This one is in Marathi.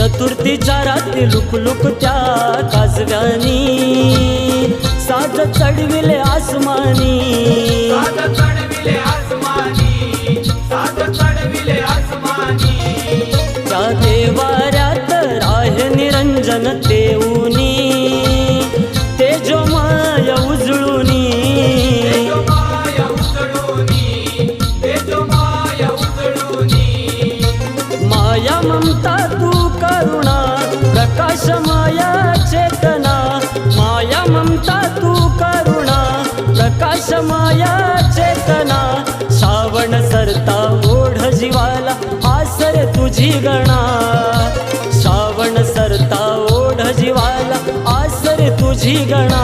चतुर्थीच्या रात्री लुक त्या काजव्यानी साज चढविले आसमानी, साज चढविले आसमानी, साज चढविले आसमानी। त्या देवाऱ्यात राहे निरंजन तेऊनी, तेजोमय उजळूनी, तेजोमय उजळूनी, तेजोमय उजळूनी। माया ममता तू करुणा प्रकाशमय चेतना, माया ममता तू करुणा प्रकाशमय चेतना। श्रावण सरता ओढ जीवाला आसरे तुझी गणा, श्रावण सरता ओढ जीवाला आसरे तुझी गणा।